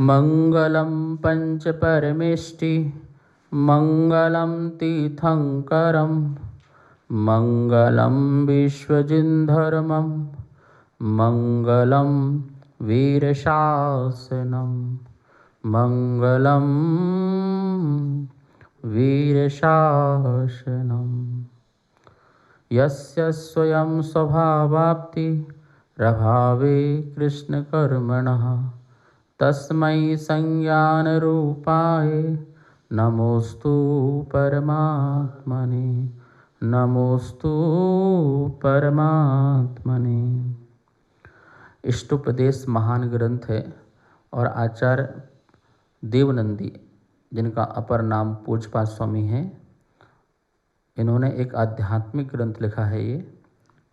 मंगलम पंच परमेष्टि मंगलम तीर्थंकरम मंगलम विश्वजिन्धर्मम मंगलम वीरशासनम मंगलम वीरशासनम। यस्य स्वयं स्वभावाप्ति प्रभावे कृष्णकर्मणः तस्मै संज्ञानरूपाय नमोस्तु परमात्मने नमोस्तु परमात्मने। इष्टोपदेश महान ग्रंथ है और आचार्य देवनंदी, जिनका अपर नाम पूज्यपाद स्वामी है, इन्होंने एक आध्यात्मिक ग्रंथ लिखा है। ये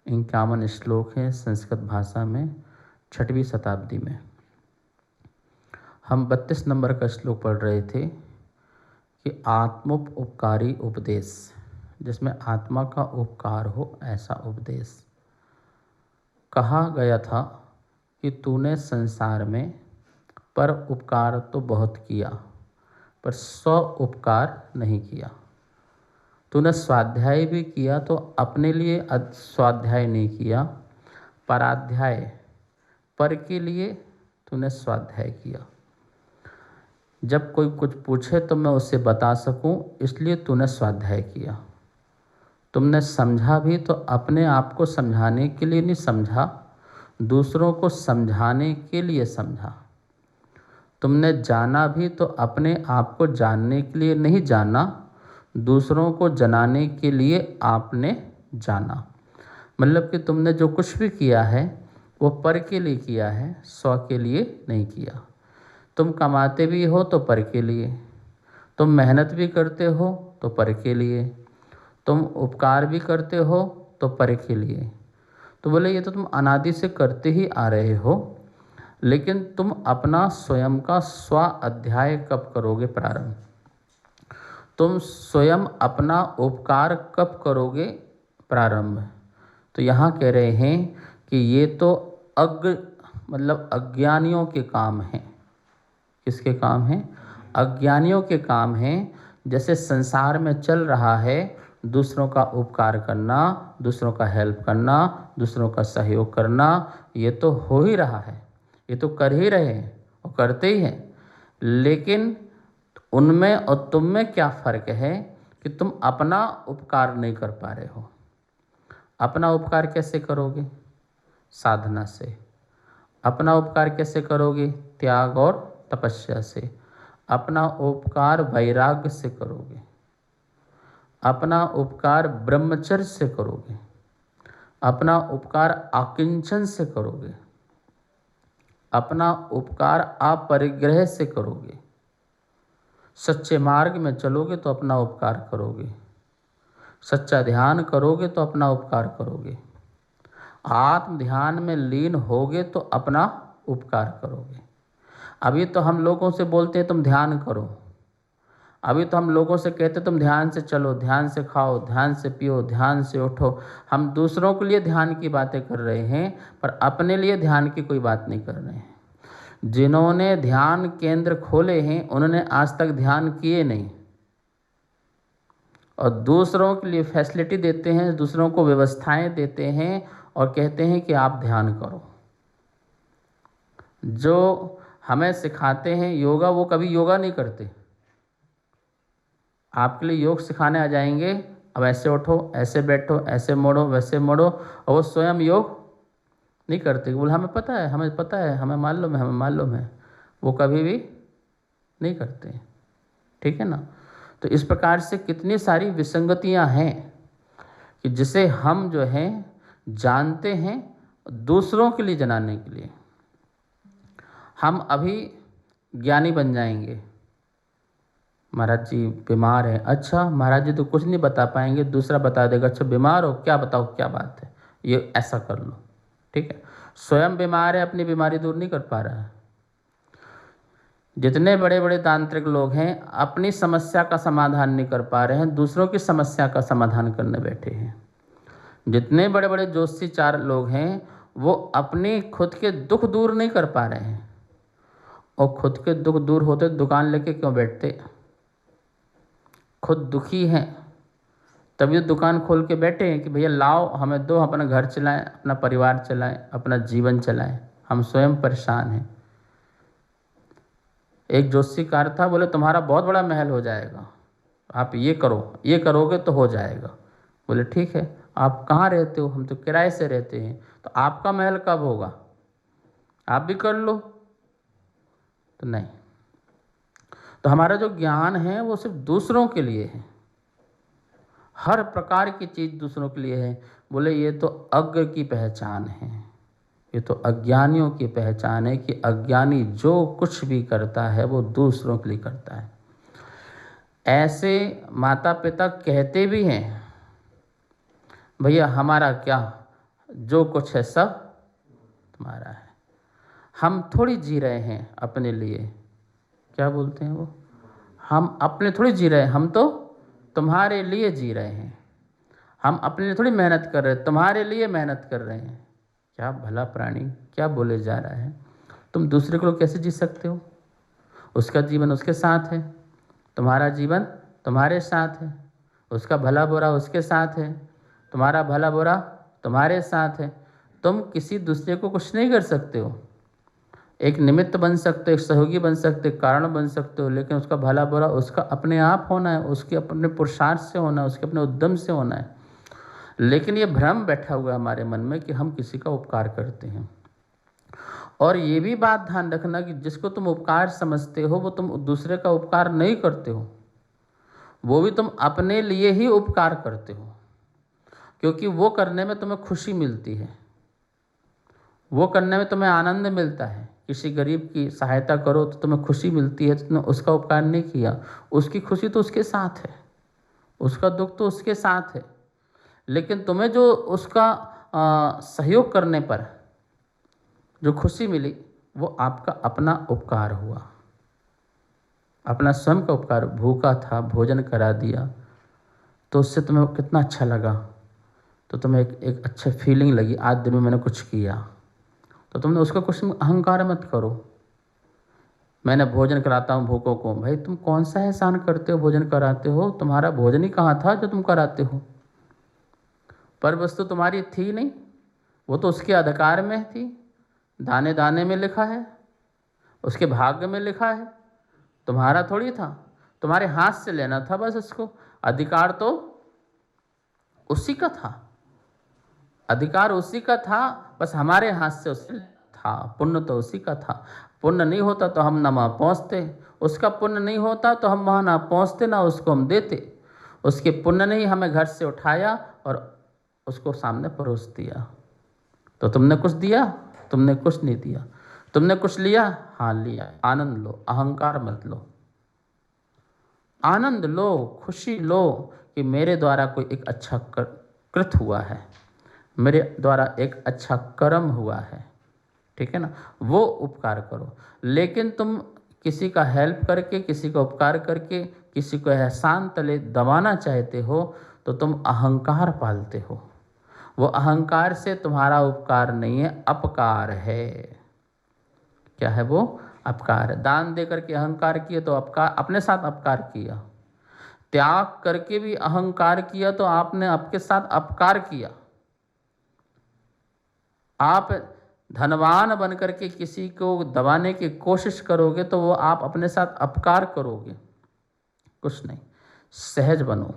51 श्लोक हैं संस्कृत भाषा में, 6वीं शताब्दी में। हम 32 नंबर का श्लोक पढ़ रहे थे कि आत्मोपकारी उपदेश, जिसमें आत्मा का उपकार हो ऐसा उपदेश। कहा गया था कि तूने संसार में पर उपकार तो बहुत किया, पर स्व उपकार नहीं किया। तूने स्वाध्याय भी किया तो अपने लिए स्वाध्याय नहीं किया, पराध्याय पर के लिए तूने स्वाध्याय किया। जब कोई कुछ पूछे तो मैं उसे बता सकूं, इसलिए तूने स्वाध्याय किया। तुमने समझा भी तो अपने आप को समझाने के लिए नहीं समझा, दूसरों को समझाने के लिए समझा। तुमने जाना भी तो अपने आप को जानने के लिए नहीं जाना, दूसरों को जनाने के लिए आपने जाना। मतलब कि तुमने जो कुछ भी किया है वो पर के लिए किया है, स्व के लिए नहीं किया। तुम कमाते भी हो तो पर के लिए, तुम मेहनत भी करते हो तो पर के लिए, तुम उपकार भी करते हो तो पर के लिए। तो बोले ये तो तुम अनादि से करते ही आ रहे हो, लेकिन तुम अपना स्वयं का स्व अध्याय कब करोगे प्रारंभ? तुम स्वयं अपना उपकार कब करोगे प्रारंभ? तो यहाँ कह रहे हैं कि ये तो मतलब अज्ञानियों के काम हैं। किसके काम हैं? अज्ञानियों के काम हैं। जैसे संसार में चल रहा है, दूसरों का उपकार करना, दूसरों का हेल्प करना, दूसरों का सहयोग करना, ये तो हो ही रहा है, ये तो कर ही रहे हैं और करते ही हैं। लेकिन उनमें और तुम में क्या फ़र्क है कि तुम अपना उपकार नहीं कर पा रहे हो। अपना उपकार कैसे करोगे? साधना से। अपना उपकार कैसे करोगे? त्याग और तपस्या से। अपना उपकार वैराग्य से करोगे। अपना उपकार ब्रह्मचर्य से करोगे। अपना उपकार आकिंचन से करोगे। अपना उपकार अपरिग्रह से करोगे। सच्चे मार्ग में चलोगे तो अपना उपकार करोगे। सच्चा ध्यान करोगे तो अपना उपकार करोगे। आत्म ध्यान में लीन होगे तो अपना उपकार करोगे। अभी तो हम लोगों से बोलते हैं तुम ध्यान करो, अभी तो हम लोगों से कहते तुम ध्यान से चलो, ध्यान से खाओ, ध्यान से पियो, ध्यान से उठो। हम दूसरों के लिए ध्यान की बातें कर रहे हैं, पर अपने लिए ध्यान की कोई बात नहीं कर रहे हैं। जिन्होंने ध्यान केंद्र खोले हैं उन्होंने आज तक ध्यान किए नहीं, और दूसरों के लिए फैसिलिटी देते हैं, दूसरों को व्यवस्थाएं देते हैं और कहते हैं कि आप ध्यान करो। जो हमें सिखाते हैं योगा, वो कभी योगा नहीं करते। आपके लिए योग सिखाने आ जाएंगे, अब ऐसे उठो, ऐसे बैठो, ऐसे मोड़ो, वैसे मोड़ो, और वो स्वयं योग नहीं करते। बोले हमें पता है, हमें पता है, हमें मालूम है, हमें मालूम है। वो कभी भी नहीं करते। ठीक है ना? तो इस प्रकार से कितनी सारी विसंगतियां हैं कि जिसे हम जो है जानते हैं दूसरों के लिए जनाने के लिए। हम अभी ज्ञानी बन जाएंगे। महाराज जी बीमार है, अच्छा महाराज जी तो कुछ नहीं बता पाएंगे, दूसरा बता देगा, अच्छा बीमार हो, क्या बताओ क्या बात है, ये ऐसा कर लो। ठीक है? स्वयं बीमार है, अपनी बीमारी दूर नहीं कर पा रहा है। जितने बड़े बड़े तांत्रिक लोग हैं अपनी समस्या का समाधान नहीं कर पा रहे हैं, दूसरों की समस्या का समाधान करने बैठे हैं। जितने बड़े बड़े जोशीचार लोग हैं वो अपने खुद के दुख दूर नहीं कर पा रहे हैं, और खुद के दुख दूर होते दुकान लेके क्यों बैठते? खुद दुखी हैं तभी तो दुकान खोल के बैठे हैं कि भैया लाओ हमें दो, अपना घर चलाएं, अपना परिवार चलाएं, अपना जीवन चलाएं। हम स्वयं परेशान हैं। एक ज्योतिषीकार था, बोले तुम्हारा बहुत बड़ा महल हो जाएगा, आप ये करो, ये करोगे तो हो जाएगा। बोले ठीक है, आप कहाँ रहते हो? हम तो किराए से रहते हैं। तो आपका महल कब होगा? आप भी कर लो। तो नहीं। तो हमारा जो ज्ञान है वो सिर्फ दूसरों के लिए है, हर प्रकार की चीज़ दूसरों के लिए है। बोले ये तो अज्ञ की पहचान है, ये तो अज्ञानियों की पहचान है कि अज्ञानी जो कुछ भी करता है वो दूसरों के लिए करता है। ऐसे माता पिता कहते भी हैं भैया हमारा क्या, जो कुछ है सब तुम्हारा है। हम थोड़ी जी रहे हैं अपने लिए, क्या बोलते हैं वो, हम अपने थोड़ी जी रहे हैं, हम तो तुम्हारे लिए जी रहे हैं। हम अपने लिए थोड़ी मेहनत कर रहे हैं, तुम्हारे लिए मेहनत कर रहे हैं। क्या भला प्राणी, क्या बोले जा रहा है? तुम दूसरे को कैसे जी सकते हो? उसका जीवन उसके साथ है, तुम्हारा जीवन तुम्हारे साथ है। उसका भला बुरा उसके साथ है, तुम्हारा भला बुरा तुम्हारे साथ है। तुम किसी दूसरे को कुछ नहीं कर सकते हो। एक निमित्त बन सकते हो, एक सहयोगी बन सकते हो, कारण बन सकते हो, लेकिन उसका भला बुरा उसका अपने आप होना है, उसके अपने पुरुषार्थ से होना है, उसके अपने उद्यम से होना है। लेकिन ये भ्रम बैठा हुआ है हमारे मन में कि हम किसी का उपकार करते हैं। और ये भी बात ध्यान रखना कि जिसको तुम उपकार समझते हो वो तुम दूसरे का उपकार नहीं करते हो, वो भी तुम अपने लिए ही उपकार करते हो, क्योंकि वो करने में तुम्हें खुशी मिलती है, वो करने में तुम्हें आनंद मिलता है। किसी गरीब की सहायता करो तो तुम्हें खुशी मिलती है, तो तुमने उसका उपकार नहीं किया। उसकी खुशी तो उसके साथ है, उसका दुख तो उसके साथ है, लेकिन तुम्हें जो उसका सहयोग करने पर जो खुशी मिली वो आपका अपना उपकार हुआ, अपना स्वयं का उपकार। भूखा था, भोजन करा दिया तो उससे तुम्हें कितना अच्छा लगा, तो तुम्हें एक अच्छा फीलिंग लगी, आज दिन में मैंने कुछ किया। तो तुमने उसका कुछ अहंकार मत करो। मैंने भोजन कराता हूँ भूखों को, भाई तुम कौन सा एहसान करते हो, भोजन कराते हो? तुम्हारा भोजन ही कहाँ था जो तुम कराते हो? पर वस्तु तुम्हारी थी नहीं, वो तो उसके अधिकार में थी, दाने दाने में लिखा है, उसके भाग्य में लिखा है, तुम्हारा थोड़ी था। तुम्हारे हाथ से लेना था बस उसको, अधिकार तो उसी का था, अधिकार उसी का था, बस हमारे हाथ से उसे था। पुण्य तो उसी का था, पुण्य नहीं होता तो हम ना वहाँ पहुँचते, उसका पुण्य नहीं होता तो हम वहाँ ना पहुँचते, ना उसको हम देते। उसके पुण्य ने ही हमें घर से उठाया और उसको सामने परोस दिया। तो तुमने कुछ दिया? तुमने कुछ नहीं दिया। तुमने कुछ लिया? हाँ लिया। आनंद लो, अहंकार मत लो। आनंद लो, खुशी लो कि मेरे द्वारा कोई एक अच्छा कृत हुआ है, मेरे द्वारा एक अच्छा कर्म हुआ है, ठीक है ना, वो उपकार करो। लेकिन तुम किसी का हेल्प करके, किसी का उपकार करके, किसी को एहसान तले दबाना चाहते हो तो तुम अहंकार पालते हो। वो अहंकार से तुम्हारा उपकार नहीं है, अपकार है। क्या है वो? अपकार है। दान दे करके अहंकार किए तो अपकार, अपने साथ अपकार किया। त्याग करके भी अहंकार किया तो आपने आपके साथ अपकार किया। आप धनवान बन करके किसी को दबाने की कोशिश करोगे तो वो आप अपने साथ अपकार करोगे। कुछ नहीं, सहज बनो,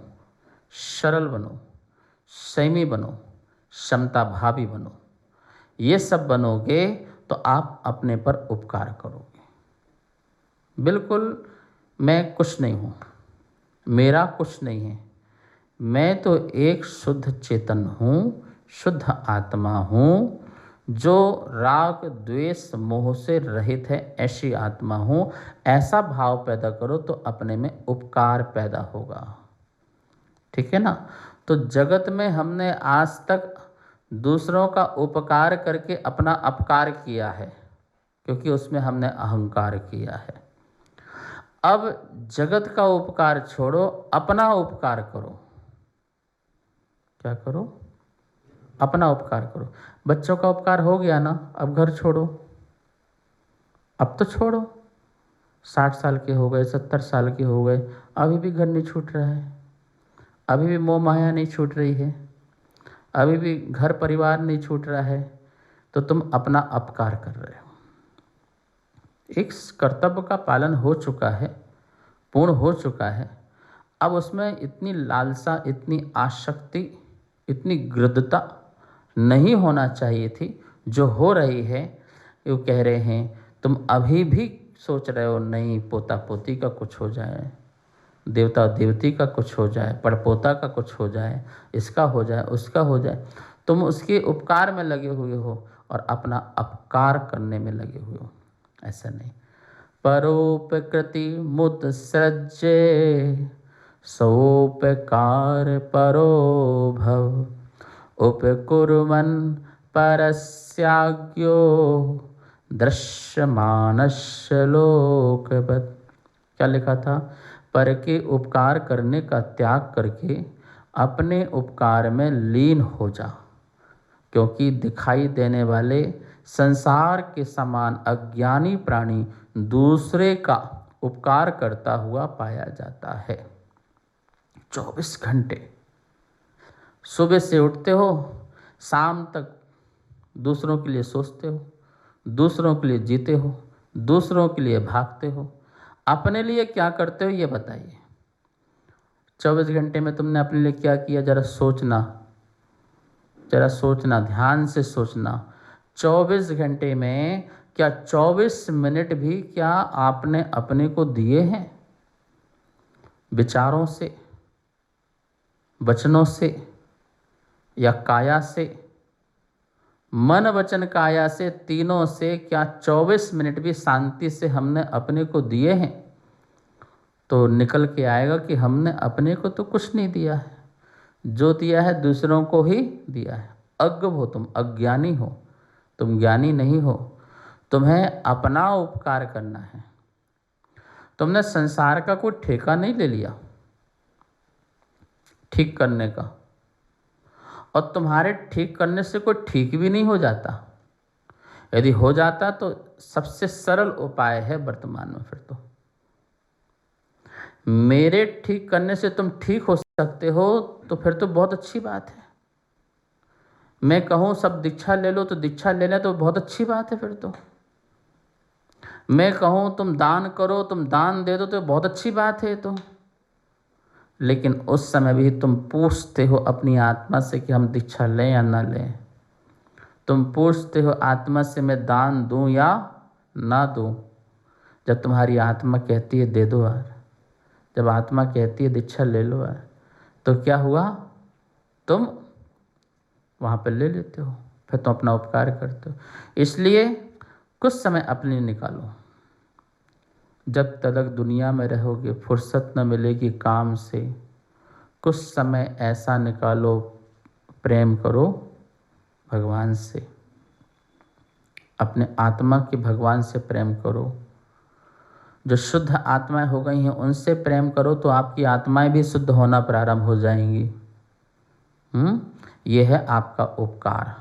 सरल बनो, संयमी बनो, क्षमता भावी बनो। ये सब बनोगे तो आप अपने पर उपकार करोगे। बिल्कुल मैं कुछ नहीं हूँ, मेरा कुछ नहीं है, मैं तो एक शुद्ध चेतन हूँ, शुद्ध आत्मा हूँ, जो राग द्वेष मोह से रहित है, ऐसी आत्मा हूँ। ऐसा भाव पैदा करो तो अपने में उपकार पैदा होगा, ठीक है ना। तो जगत में हमने आज तक दूसरों का उपकार करके अपना अपकार किया है, क्योंकि उसमें हमने अहंकार किया है। अब जगत का उपकार छोड़ो, अपना उपकार करो। क्या करो? अपना उपकार करो। बच्चों का उपकार हो गया ना, अब घर छोड़ो, अब तो छोड़ो। 60 साल के हो गए, 70 साल के हो गए, अभी भी घर नहीं छूट रहा है, अभी भी मोह माया नहीं छूट रही है, अभी भी घर परिवार नहीं छूट रहा है, तो तुम अपना अपकार कर रहे हो। एक कर्तव्य का पालन हो चुका है, पूर्ण हो चुका है, अब उसमें इतनी लालसा, इतनी आसक्ति, इतनी गृद्धता नहीं होना चाहिए थी जो हो रही है। वो कह रहे हैं तुम अभी भी सोच रहे हो नहीं पोता पोती का कुछ हो जाए, देवता देवती का कुछ हो जाए, पड़पोता का कुछ हो जाए, इसका हो जाए, उसका हो जाए। तुम उसके उपकार में लगे हुए हो और अपना अपकार करने में लगे हुए हो। ऐसा नहीं। परोपकृति मुत्सृज्य सोपकार परो भव उपकुर्वन् परस्याज्ञो दृश्यमानस्य लोकवत्। क्या लिखा था? पर के उपकार करने का त्याग करके अपने उपकार में लीन हो जा, क्योंकि दिखाई देने वाले संसार के समान अज्ञानी प्राणी दूसरे का उपकार करता हुआ पाया जाता है। 24 घंटे सुबह से उठते हो, शाम तक दूसरों के लिए सोचते हो, दूसरों के लिए जीते हो, दूसरों के लिए भागते हो। अपने लिए क्या करते हो ये बताइए। 24 घंटे में तुमने अपने लिए क्या किया? जरा सोचना, जरा सोचना, ध्यान से सोचना। 24 घंटे में क्या 24 मिनट भी क्या आपने अपने को दिए हैं? विचारों से, वचनों से या काया से? मन वचन काया से, तीनों से क्या 24 मिनट भी शांति से हमने अपने को दिए हैं? तो निकल के आएगा कि हमने अपने को तो कुछ नहीं दिया है, जो दिया है दूसरों को ही दिया है। अज्ञ हो तुम, अज्ञानी हो तुम, ज्ञानी नहीं हो। तुम्हें अपना उपकार करना है। तुमने संसार का कोई ठेका नहीं ले लिया ठीक करने का, और तुम्हारे ठीक करने से कोई ठीक भी नहीं हो जाता। यदि हो जाता तो सबसे सरल उपाय है वर्तमान में फिर तो मेरे ठीक करने से तुम ठीक हो सकते हो, तो फिर तो बहुत अच्छी बात है। मैं कहूँ सब दीक्षा ले लो तो दीक्षा ले लें तो बहुत अच्छी बात है फिर तो। मैं कहूँ तुम दान करो, तुम दान दे दो तो बहुत अच्छी बात है तो। लेकिन उस समय भी तुम पूछते हो अपनी आत्मा से कि हम दीक्षा लें या ना लें। तुम पूछते हो आत्मा से मैं दान दूं या ना दूं। जब तुम्हारी आत्मा कहती है दे दो यार, जब आत्मा कहती है दीक्षा ले लो यार, तो क्या हुआ? तुम वहाँ पर ले लेते हो, फिर तुम अपना उपकार करते हो। इसलिए कुछ समय अपने निकालो। जब तक दुनिया में रहोगे, फुर्सत न मिलेगी काम से, कुछ समय ऐसा निकालो, प्रेम करो भगवान से, अपने आत्मा के भगवान से प्रेम करो। जो शुद्ध आत्माएं हो गई हैं उनसे प्रेम करो तो आपकी आत्माएं भी शुद्ध होना प्रारंभ हो जाएंगी। यह है आपका उपकार।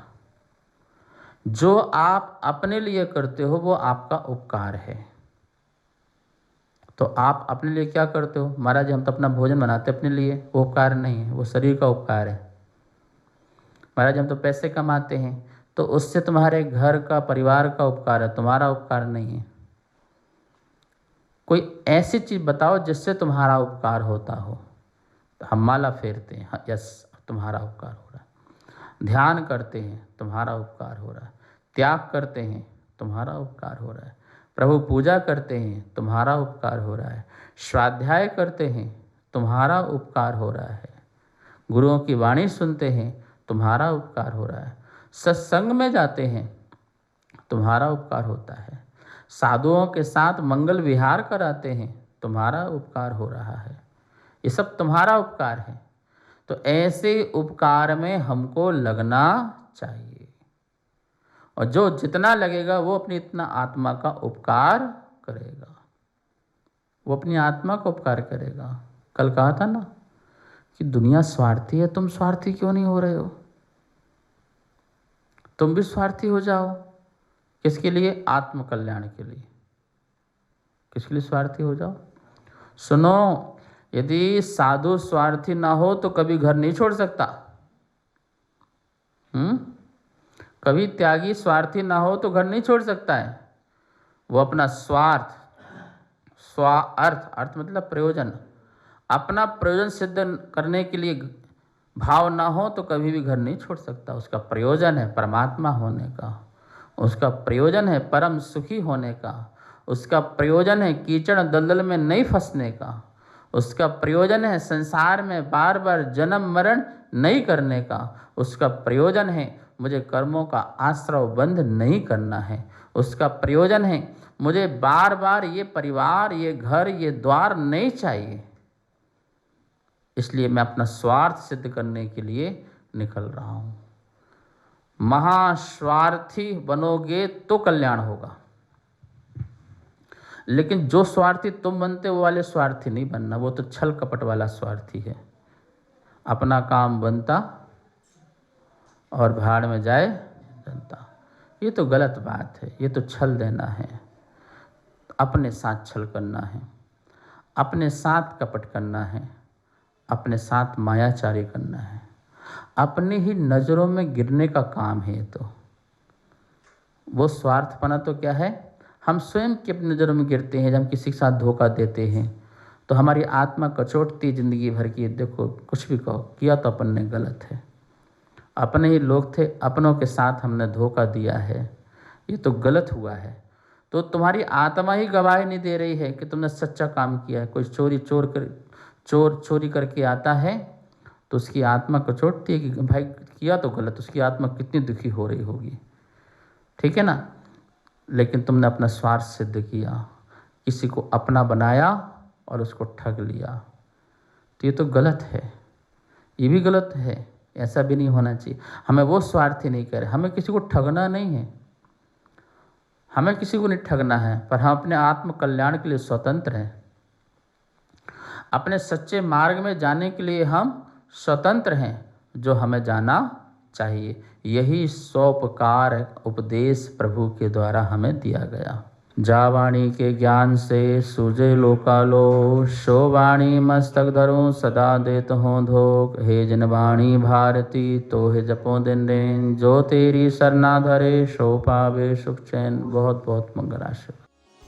जो आप अपने लिए करते हो वो आपका उपकार है। तो आप अपने लिए क्या करते हो? महाराज हम तो अपना भोजन बनाते अपने लिए, वो उपकार नहीं है, वो शरीर का उपकार है। महाराज हम तो पैसे कमाते हैं, तो उससे तुम्हारे घर का, परिवार का उपकार है, तुम्हारा उपकार नहीं है। कोई ऐसी चीज़ बताओ जिससे तुम्हारा उपकार होता हो। तो हम माला फेरते हैं, यस तुम्हारा उपकार हो रहा है। ध्यान करते हैं, तुम्हारा उपकार हो रहा है। त्याग करते हैं, तुम्हारा उपकार हो रहा है। प्रभु पूजा करते हैं, तुम्हारा उपकार हो रहा है। स्वाध्याय करते हैं, तुम्हारा उपकार हो रहा है। गुरुओं की वाणी सुनते हैं, तुम्हारा उपकार हो रहा है। सत्संग में जाते हैं, तुम्हारा उपकार होता है। साधुओं के साथ मंगल विहार कराते हैं, तुम्हारा उपकार हो रहा है। ये सब तुम्हारा उपकार है। तो ऐसे उपकार में हमको लगना चाहिए, और जो जितना लगेगा वो अपनी इतना आत्मा का उपकार करेगा, वो अपनी आत्मा का उपकार करेगा। कल कहा था ना कि दुनिया स्वार्थी है, तुम स्वार्थी क्यों नहीं हो रहे हो? तुम भी स्वार्थी हो जाओ। किसके लिए? आत्म कल्याण के लिए। किसके लिए स्वार्थी हो जाओ? सुनो, यदि साधु स्वार्थी ना हो तो कभी घर नहीं छोड़ सकता। कभी त्यागी स्वार्थी ना हो तो घर नहीं छोड़ सकता है। वो अपना स्वार्थ, स्वार्थ, अर्थ मतलब प्रयोजन, अपना प्रयोजन सिद्ध करने के लिए भाव ना हो तो कभी भी घर नहीं छोड़ सकता। उसका प्रयोजन है परमात्मा होने का, उसका प्रयोजन है परम सुखी होने का, उसका प्रयोजन है कीचड़ दलदल में नहीं फंसने का, उसका प्रयोजन है संसार में बार बार जन्म मरण नहीं करने का, उसका प्रयोजन है मुझे कर्मों का आश्रव बंध नहीं करना है, उसका प्रयोजन है मुझे बार बार ये परिवार, ये घर, ये द्वार नहीं चाहिए। इसलिए मैं अपना स्वार्थ सिद्ध करने के लिए निकल रहा हूँ। महास्वार्थी बनोगे तो कल्याण होगा, लेकिन जो स्वार्थी तुम बनते वो वाले स्वार्थी नहीं बनना। वो तो छल कपट वाला स्वार्थी है। अपना काम बनता और भाड़ में जाए जनता। ये तो गलत बात है, ये तो छल देना है, अपने साथ छल करना है, अपने साथ कपट करना है, अपने साथ मायाचारी करना है, अपनी ही नज़रों में गिरने का काम है। तो वो स्वार्थपना तो क्या है? हम स्वयं की अपनी नज़रों में गिरते हैं। जब हम किसी के साथ धोखा देते हैं तो हमारी आत्मा कचोटती ज़िंदगी भर की। देखो कुछ भी कहो, किया तो अपन ने गलत है, अपने ही लोग थे, अपनों के साथ हमने धोखा दिया है, ये तो गलत हुआ है। तो तुम्हारी आत्मा ही गवाही नहीं दे रही है कि तुमने सच्चा काम किया है। कोई चोरी करके आता है तो उसकी आत्मा कचोटती है कि भाई किया तो गलत, उसकी आत्मा कितनी दुखी हो रही होगी, ठीक है ना। लेकिन तुमने अपना स्वार्थ सिद्ध किया, किसी को अपना बनाया और उसको ठग लिया, तो ये तो गलत है, ये भी गलत है। ऐसा भी नहीं होना चाहिए। हमें वो स्वार्थी नहीं करे, हमें किसी को ठगना नहीं है, हमें किसी को नहीं ठगना है, पर हम अपने आत्म कल्याण के लिए स्वतंत्र हैं। अपने सच्चे मार्ग में जाने के लिए हम स्वतंत्र हैं, जो हमें जाना चाहिए। यही स्वोपकार उपदेश प्रभु के द्वारा हमें दिया गया। जावाणी के ज्ञान से सूझे लोकालो, शो वाणी मस्तक धरो सदा देत हो धोख। हे जिन वाणी भारती तो हे जपो दिन दिन, जो तेरी सरना धरे शो पावे सुख चैन। बहुत बहुत मंगलाशय।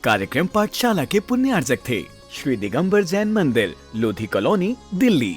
कार्यक्रम पाठशाला के पुण्यार्जक थे श्री दिगंबर जैन मंदिर, लोधी कॉलोनी, दिल्ली।